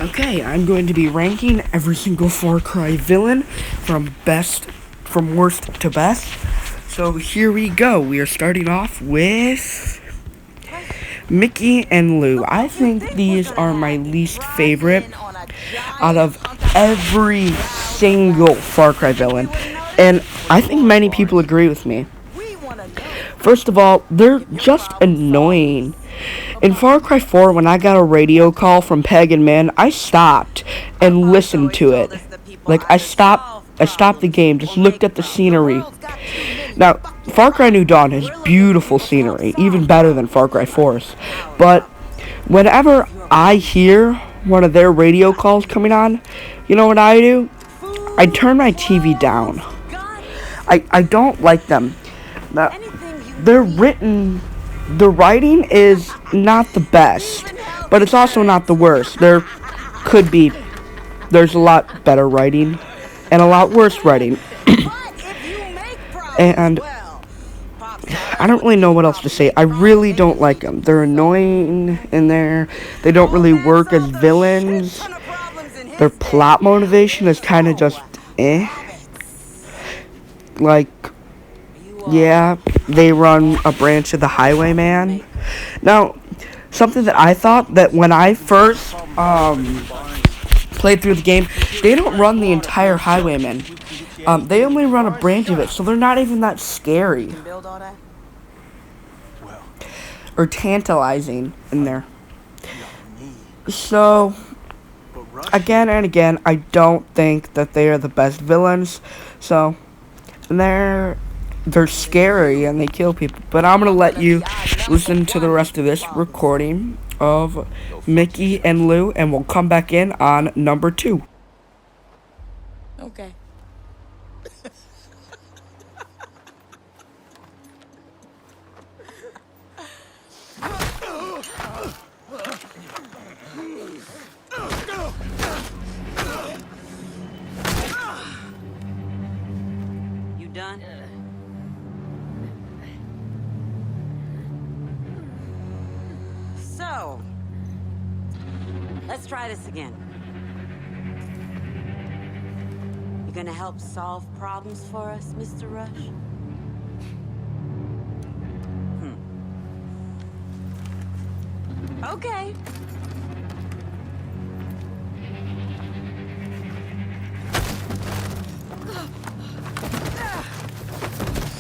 Okay, I'm going to be ranking every single Far Cry villain from worst to best. So here we go. We are starting off with Mickey and Lou. I think these are my least favorite out of every single Far Cry villain. And I think many people agree with me. First of all, they're just annoying. In Far Cry 4, when I got a radio call from Peg and Min, I stopped and listened to it. Like, I stopped the game, just looked at the scenery. Now, Far Cry New Dawn has beautiful scenery, even better than Far Cry 4's. But whenever I hear one of their radio calls coming on, you know what I do? I turn my TV down. I don't like them. Now, the writing is not the best, but it's also not the worst. There's a lot better writing and a lot worse writing. And I don't really know what else to say. I really don't like them. They're annoying in there. They don't really work as villains. Their plot motivation is kind of just like, yeah, they run a branch of the Highwayman. Now, something that I thought that when I first played through the game, they don't run the entire Highwayman. They only run a branch of it, so they're not even that scary or tantalizing in there. So, again and again, I don't think that they are the best villains. So, they're scary and they kill people. But I'm gonna let you listen to the rest of this recording of Mickey and Lou, and we'll come back in on number 2. Okay. You done? So, let's try this again. You gonna help solve problems for us, Mr. Rush? Okay.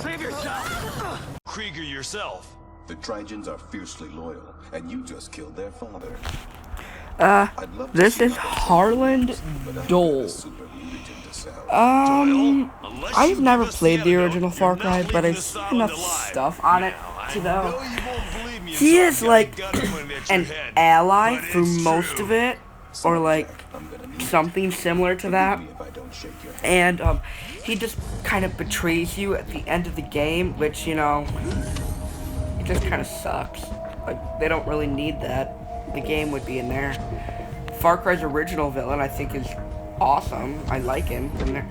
Save yourself! Krieger yourself. The Trigens are fiercely loyal, and you just killed their father. This is Harland Doe. I've never played the original Far Cry, but I've seen enough stuff on it to know. He is like an ally through most of it, or like something similar to that. And he just kind of betrays you at the end of the game, which, you know, it just kind of sucks. Like, they don't really need that. The game would be in there. Far Cry's original villain, I think, is awesome. I like him from there.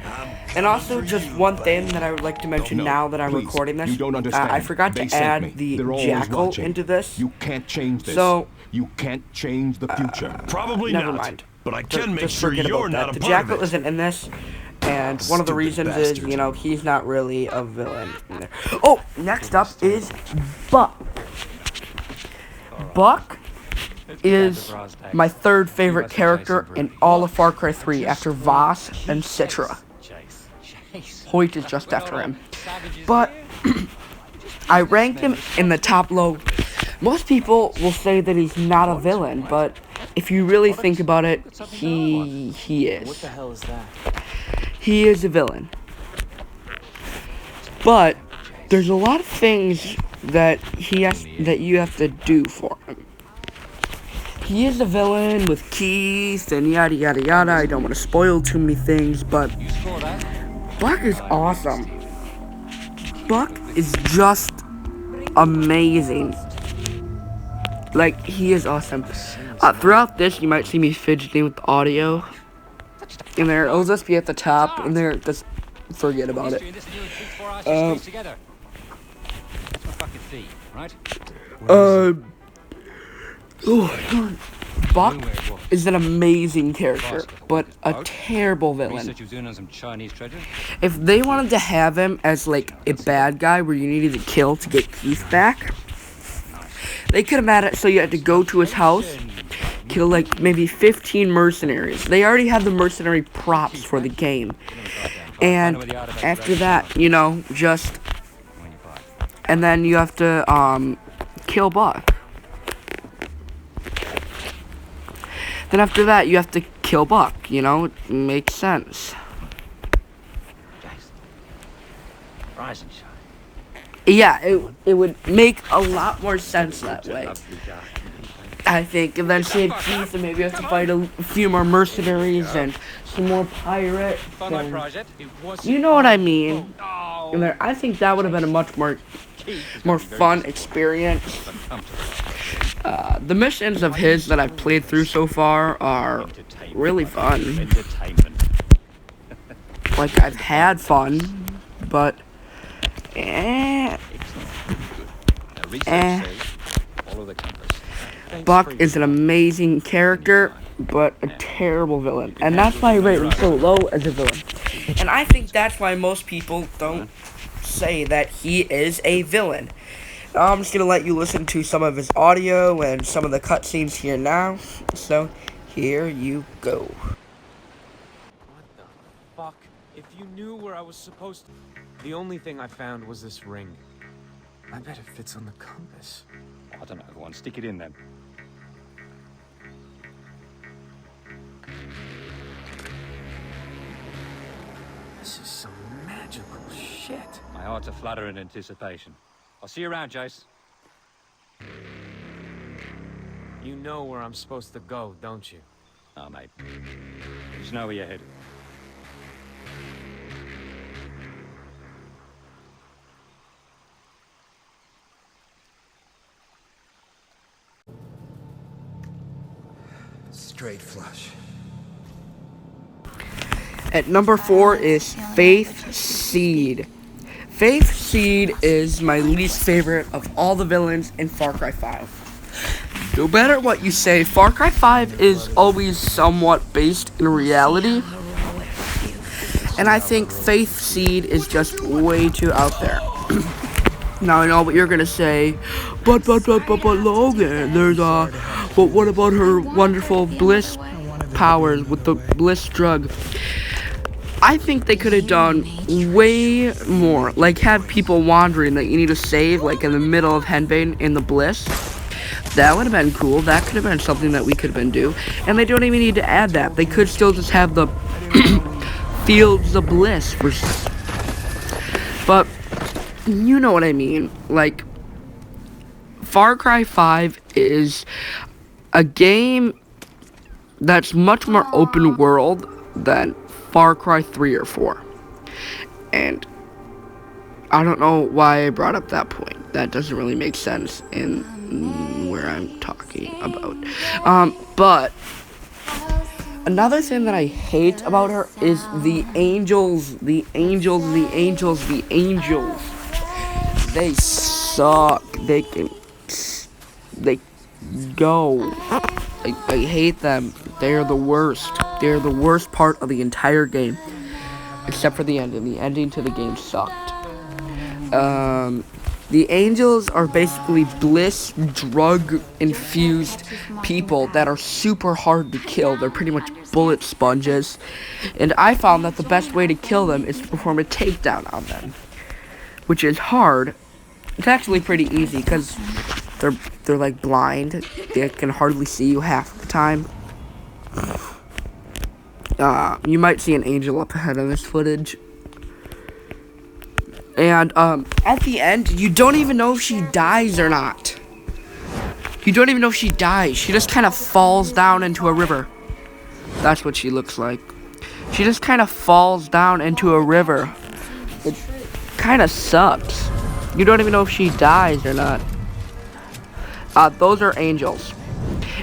And also, just one thing that I would like to mention now that I'm recording this. I forgot to add the jackal into this. You can't change this. So, you can't change the future. Probably never not. mind. But I can make Just sure forget you're about not that. a The part jackal of it. isn't in this. And one of the Stupid reasons bastard. is, you know, he's not really a villain in there. Oh, next up is Buck. Buck is my third favorite character in all of Far Cry 3 after Voss and Citra. Hoyt is just after him. But I ranked him in the top low. Most people will say that he's not a villain, but if you really think about it, he is. What the hell is that? He is a villain. But there's a lot of things that you have to do for him. He is a villain with keys and yada yada yada. I don't want to spoil too many things, but Buck is awesome. Buck is just amazing. Like, he is awesome. Throughout this, you might see me fidgeting with the audio. In there, it'll just be at the top, and there, just forget about it. Oh, darn. Buck is an amazing character, but a terrible villain. If they wanted to have him as like a bad guy where you needed to kill to get Keith back, they could have made it so you had to go to his house, kill like maybe 15 mercenaries. They already have the mercenary props for the game. And after that, you know, just... And then you have to, kill Buck. Then after that, you have to kill Buck, you know? It makes sense. Rise and shine. Yeah, it would make a lot more sense that way. I think. And then save Keith, and maybe you have to fight a few more mercenaries and some more pirates. You know what I mean? And then I think that would have been a much more fun experience. The missions of his that I've played through so far are really fun. Like, I've had fun, but Buck is an amazing character, but a terrible villain. And that's why I rate him so low as a villain. And I think that's why most people don't say that he is a villain. I'm just gonna let you listen to some of his audio and some of the cutscenes here now. So, here you go. What the fuck? If you knew where I was supposed to... The only thing I found was this ring. I bet it fits on the compass. I don't know, go on, stick it in then. This is some magical shit. My heart's a flutter in anticipation. I'll see you around, Jace. You know where I'm supposed to go, don't you? Oh, mate. Just know where you're headed. Straight flush. At number 4 is Faith Seed. Faith Seed is my least favorite of all the villains in Far Cry 5. No matter what you say, Far Cry 5 is always somewhat based in reality. And I think Faith Seed is just way too out there. Now I know what you're gonna say, but Logan, there's but what about her wonderful bliss powers with the bliss drug? I think they could have done way more, like have people wandering that you need to save, like in the middle of Henbane in the bliss. That would have been cool. That could have been something that we could have been do. And they don't even need to add that. They could still just have the fields of bliss for. But you know what I mean. Like, Far Cry 5 is a game that's much more open world than Far Cry 3 or 4. And I don't know why I brought up that point. That doesn't really make sense in where I'm talking about. But another thing that I hate about her is the angels. The angels. They suck. They go. I hate them. They're the worst. They're the worst part of the entire game. Except for the ending. The ending to the game sucked. The angels are basically bliss drug-infused people that are super hard to kill. They're pretty much bullet sponges. And I found that the best way to kill them is to perform a takedown on them. Which is hard. It's actually pretty easy because they're like blind. They can hardly see you half the time. You might see an angel up ahead of this footage. And at the end, you don't even know if she dies or not. You don't even know if she dies. She just kind of falls down into a river. That's what she looks like. She just kind of falls down into a river. It kind of sucks. You don't even know if she dies or not. Those are angels.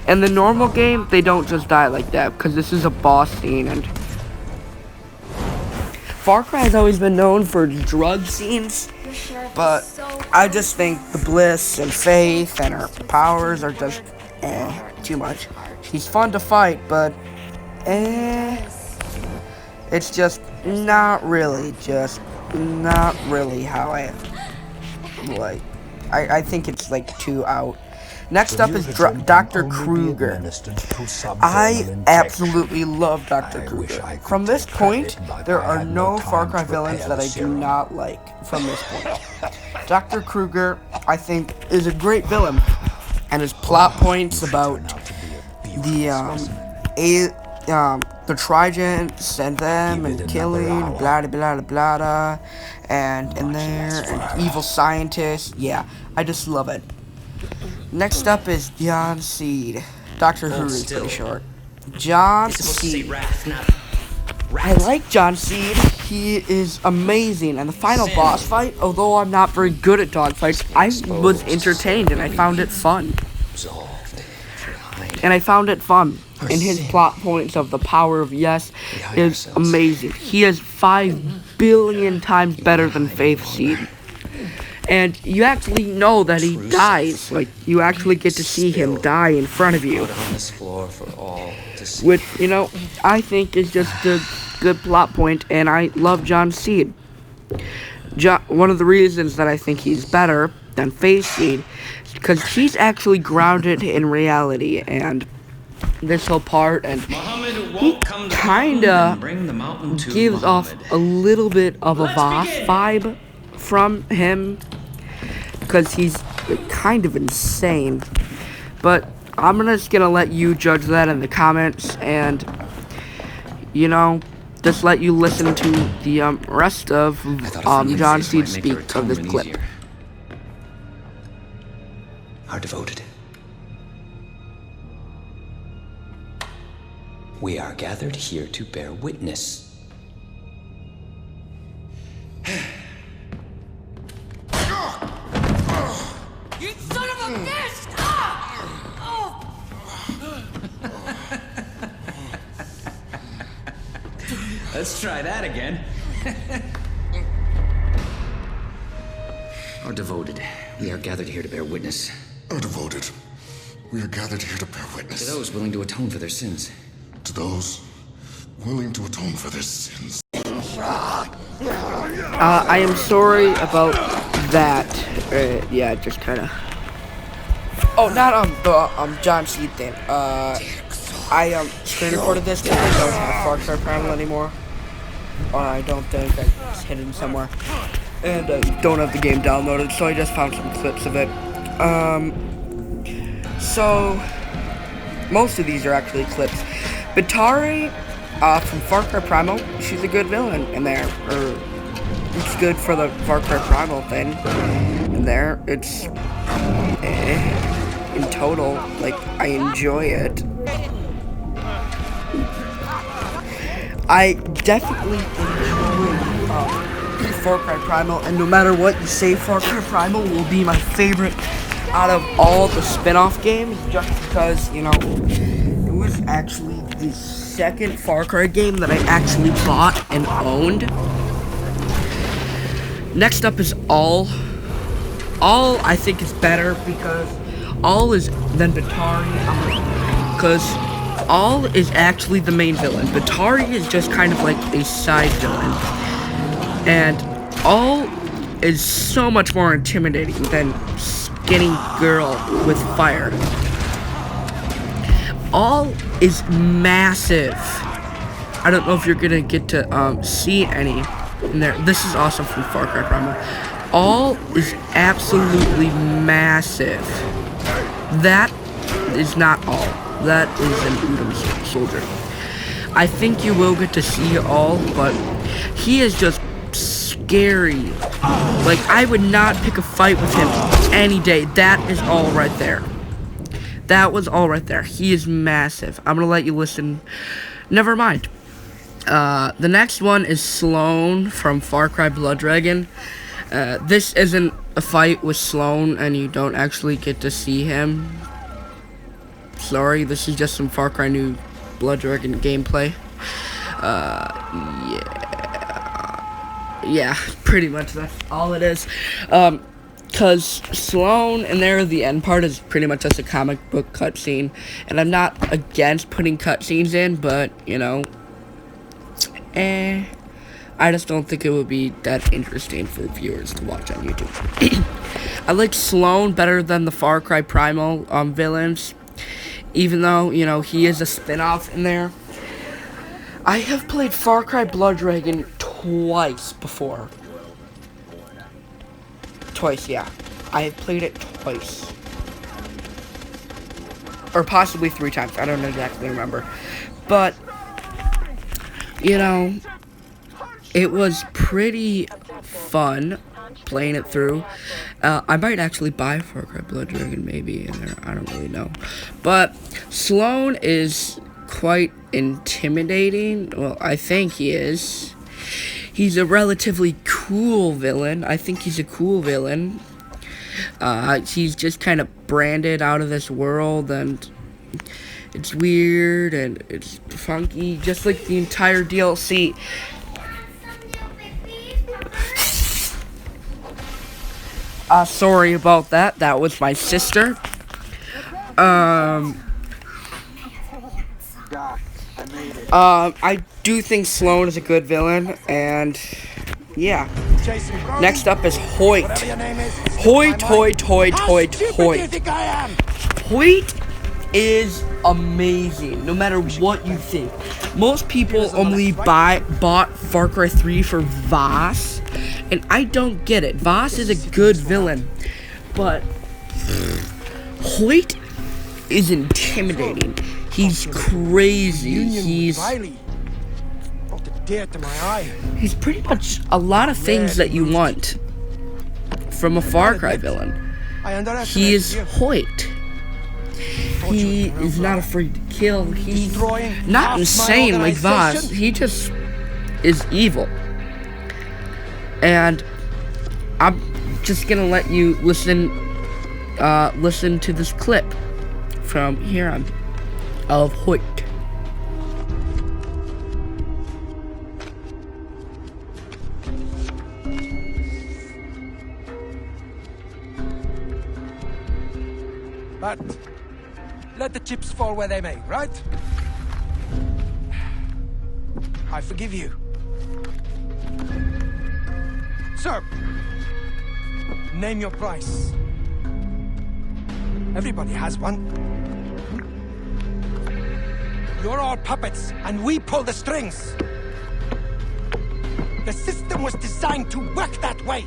In the normal game, they don't just die like that, because this is a boss scene, and Far Cry has always been known for drug scenes, but I just think the bliss and faith and her powers are just too much. He's fun to fight, but it's just not really how I like. I think it's like too out. Next up is Dr. Kruger. I absolutely love Dr. Kruger. From this point, there are no Far Cry villains that I do not like from this point. Dr. Kruger, I think, is a great villain, and his plot points about the Trigents and them and killing, blah blah blah blah, and in there, and evil scientists. Yeah, I just love it. Next up is John Seed. Dr. Who is pretty short. John Seed. I like John Seed. He is amazing. And the final boss fight, although I'm not very good at dogfights, I was entertained and I found it fun. And his plot points of the power of yes is amazing. He is 5 billion times better than Faith Seed. And you actually know that he dies. Like, you actually get to see him die in front of you. Which, you know, I think is just a good plot point, and I love John Seed. One of the reasons that I think he's better than Faith Seed is because he's actually grounded in reality, and this whole part, and he kinda gives off a little bit of a Voss vibe from him, because he's kind of insane. But I'm just gonna let you judge that in the comments, and you know, just let you listen to the rest of John Seed speak of this clip. Are devoted. We are gathered here to bear witness. You son of a bitch! Let's try that again. Are devoted. We are gathered here to bear witness. Are devoted. We are gathered here to bear To witness. those willing to atone for their sins. To those willing to atone for their sins. I am sorry about that. Yeah, just kind of. Oh, not the John Seed thing. I screen recorded this because I don't have Far Cry Primal anymore, or I don't think it's hidden somewhere, and I don't have the game downloaded, so I just found some clips of it. So most of these are actually clips. Batari from Far Cry Primal, she's a good villain in there, or it's good for the Far Cry Primal thing. In there, it's in total, like, I enjoy it. I definitely enjoy Far Cry Primal, and no matter what you say, Far Cry Primal will be my favorite out of all the spin-off games, just because, you know, it was actually the second Far Cry game that I actually bought and owned. Next up is All. All, I think, is better because All is than Batari, because All is actually the main villain. Batari is just kind of like a side villain. And All is so much more intimidating than Skinny Girl with fire. All is massive. I don't know if you're gonna get to see any in there. This is awesome from Far Cry Primal. All is absolutely massive. That is not All. That is an Udom soldier. I think you will get to see All, but he is just scary. Like, I would not pick a fight with him any day. That is All right there. That was All right there. He is massive. I'm gonna let you listen. Never mind. The next one is Sloan from Far Cry Blood Dragon. This isn't a fight with Sloan, and you don't actually get to see him. Sorry, this is just some Far Cry New Blood Dragon gameplay. Yeah, pretty much that's all it is. Because Sloan and there, the end part is pretty much just a comic book cutscene. And I'm not against putting cutscenes in, but, you know, I just don't think it would be that interesting for viewers to watch on YouTube. I like Sloan better than the Far Cry Primal villains. Even though, you know, he is a spin-off in there. I have played Far Cry Blood Dragon twice before. Twice, yeah. I have played it twice. Or possibly 3 times. I don't exactly remember. But, you know, it was pretty fun playing it through. I might actually buy Far Cry Blood Dragon maybe in there. I don't really know. But Sloan is quite intimidating. Well, I think he is. He's a relatively cool villain. I think he's a cool villain. He's just kind of branded out of this world, and it's weird and it's funky, just like the entire DLC. Sorry about that. That was my sister. I do think Sloan is a good villain, and yeah. Next up is Hoyt. Hoyt. Hoyt is amazing, no matter what you think. Most people only bought Far Cry 3 for Voss, and I don't get it. Voss is a good villain, but Hoyt is intimidating. He's crazy. He's pretty much a lot of things that you want from a Far Cry villain. He is Hoyt. He is not afraid to kill. He's not insane like Voss. He just is evil. And I'm just gonna let you listen to this clip from here on of Hoyt. But let the chips fall where they may, right? I forgive you. Sir, name your price. Everybody has one. You're all puppets, and we pull the strings. The system was designed to work that way.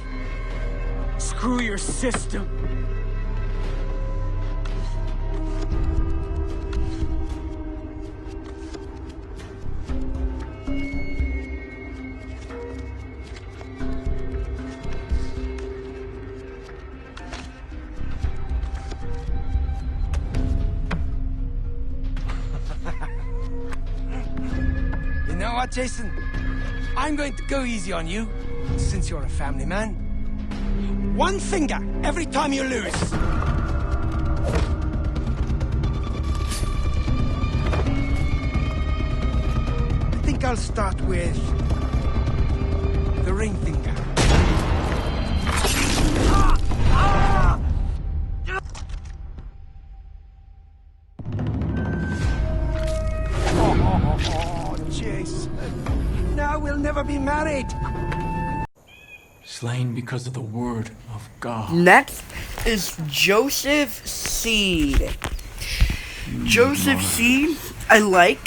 Screw your system. You know what, Jason? I'm going to go easy on you, since you're a family man. 1 finger every time you lose. I think I'll start with the ring finger. Oh, Jason. Now we'll never be married. Slain because of the word of God. Next is Joseph Seed. Joseph Seed, I like.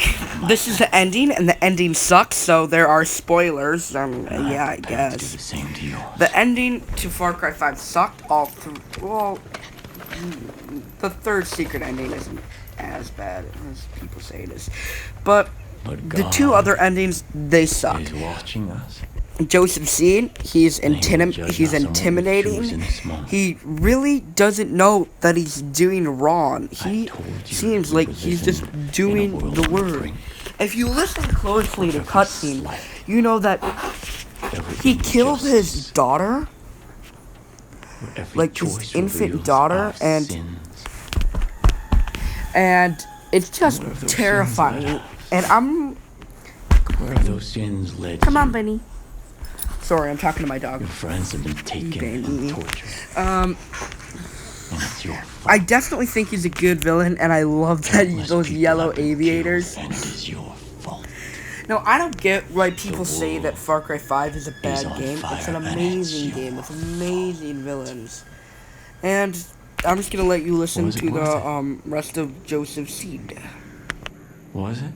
This is the ending, and the ending sucks, so there are spoilers. Yeah, I guess. The same deal. The ending to Far Cry 5 sucked. Well, the third secret ending isn't as bad as people say it is. But the 2 other endings, they suck. He's watching us. Joseph Seed, he's intimidating. He really doesn't know that he's doing wrong. He seems like he's just doing the word. If you listen closely to cutscene, you know that he killed his daughter, like his infant daughter, and it's just terrifying. And Where have those sins led? Come on, Benny. Sorry, I'm talking to my dog. Your friends have been taken and tortured. And it's your fault. I definitely think he's a good villain, and I love that Countless those people yellow have been aviators. killed, and it is your fault. Now, I don't get why people The say that world Far Cry 5 is a bad on game. fire, It's an and amazing it's game your with amazing villains. And I'm just gonna let you listen Was it to worth the rest of Joseph's Seed. Was it?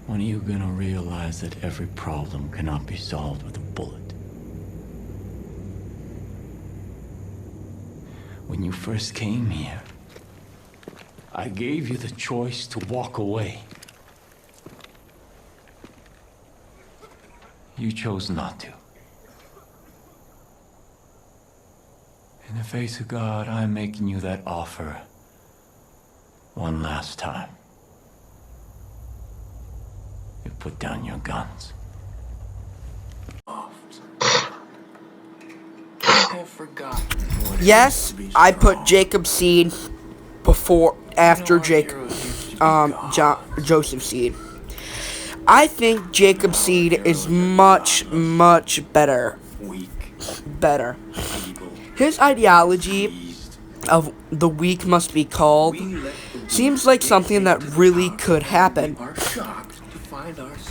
When are you gonna realize that every problem cannot be solved with a bullet? When you first came here, I gave you the choice to walk away. You chose not to. In the face of God, I'm making you that offer one last time. You put down your guns. I have forgotten. Yes, I put Jacob's Seed after Joseph's Seed. I think Jacob's Seed is much better. His ideology of the weak must be called seems like something that really could happen.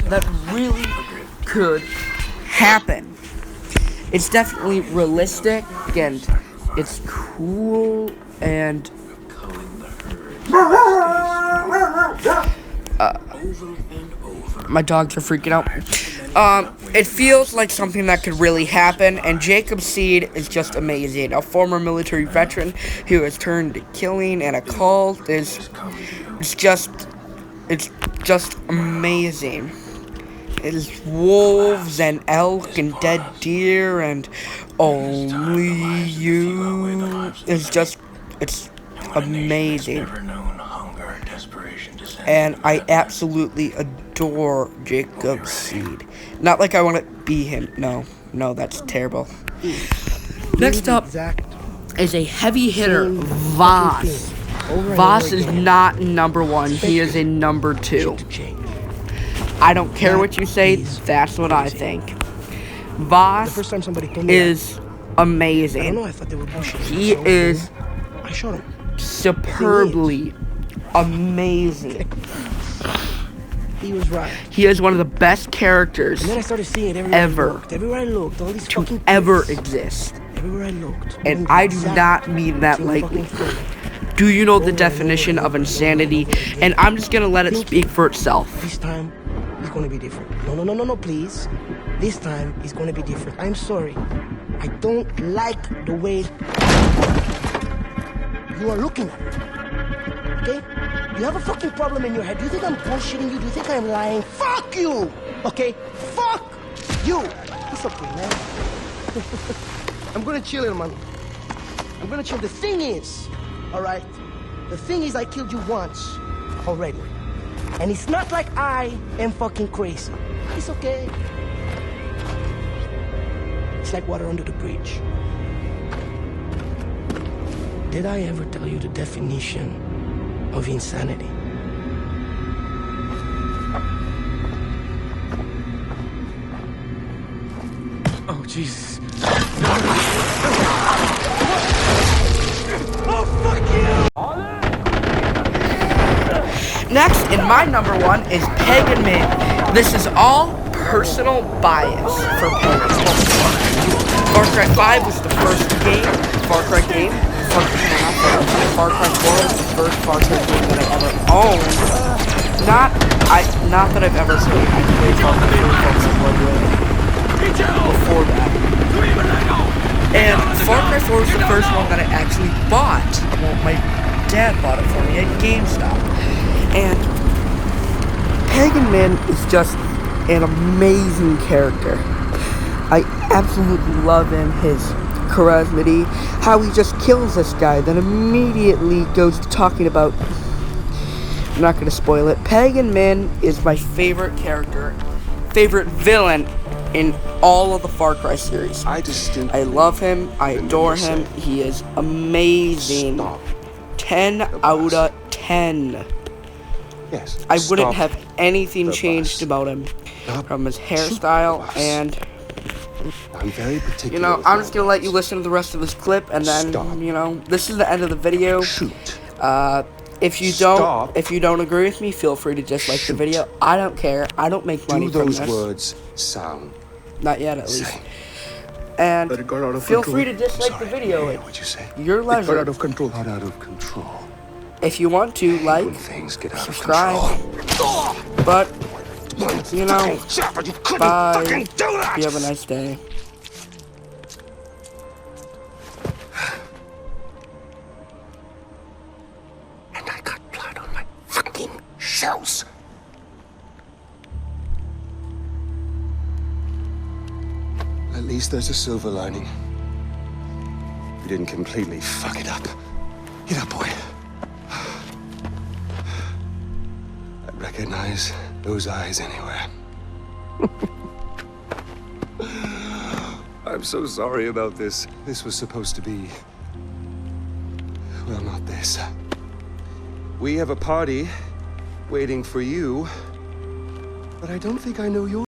That really could happen. It's definitely realistic and it's cool and my dogs are freaking out. It feels like something that could really happen, and Jacob's Seed is just amazing. A former military veteran who has turned to killing and a cult it's just amazing. It is wolves and elk and dead deer and only you. It's amazing. And I absolutely adore Jacob's Seed. Not like I want to be him. No, that's terrible. Next up is a heavy hitter, Voss. Voss is not number 1. He is a number 2. I don't care what you say. That's what I think. Voss is amazing. He is superbly amazing. He was right. He is one of the best characters And then I started seeing it ever everywhere I looked, all these to ever exist. Everywhere I looked. And I do not mean that lightly. Do you know the definition of insanity? And I'm just gonna let it speak for itself. This time, it's gonna be different. No, please. This time, it's gonna be different. I'm sorry. I don't like the way you are looking at it. Okay? You have a fucking problem in your head. Do you think I'm bullshitting you? Do you think I'm lying? Fuck you! Okay? Fuck you! It's okay, man. I'm gonna chill, man. I'm gonna chill. The thing is, alright? The thing is I killed you once already. And it's not like I am fucking crazy. It's okay. It's like water under the bridge. Did I ever tell you the definition of insanity? Oh, Jesus. Oh, fuck you! Next, in my number 1 is Pagan Man. This is all personal bias for Pagan Man. Far Cry 5 was the first Far Cry game. Far Cry 4 was the first Far Cry game that I ever owned. Not that I've ever played. I played Far Cry 4 before that. And Far Cry 4 was the first one that I actually bought. Well, my dad bought it for me at GameStop. And Pagan Man is just an amazing character. I absolutely love him, his charisma, how he just kills this guy, then immediately goes to talking about, I'm not going to spoil it. Pagan Man is my favorite villain in all of the Far Cry series. I love him, I adore him, he is amazing. 10 out of 10. Yes. I wouldn't stop have anything the changed bus. about him. Stop. From his Shoot hairstyle the bus. and, I'm very particular. you know, with I'm my just gonna let you words. listen to the rest of this clip, and then, Stop. you know, this is the end of the video. Shoot. If you Stop. don't agree with me, feel free to dislike the Shoot. video. I don't care. I don't make money Do from those this. words sound? Not yet, at least. Say. And But it got out of feel control. free to dislike the video. What'd you say? Your It got leisure. out of control. Got out of control. If you want to, like, When things get out subscribe. of control. But, you know, You couldn't bye. fucking do that! You have a nice day. And I got blood on my fucking shoes. At least there's a silver lining. You didn't completely fuck it up. Get up, boy. I'd recognize those eyes anywhere. I'm so sorry about this. This was supposed to be... well, not this. We have a party waiting for you, but I don't think I know your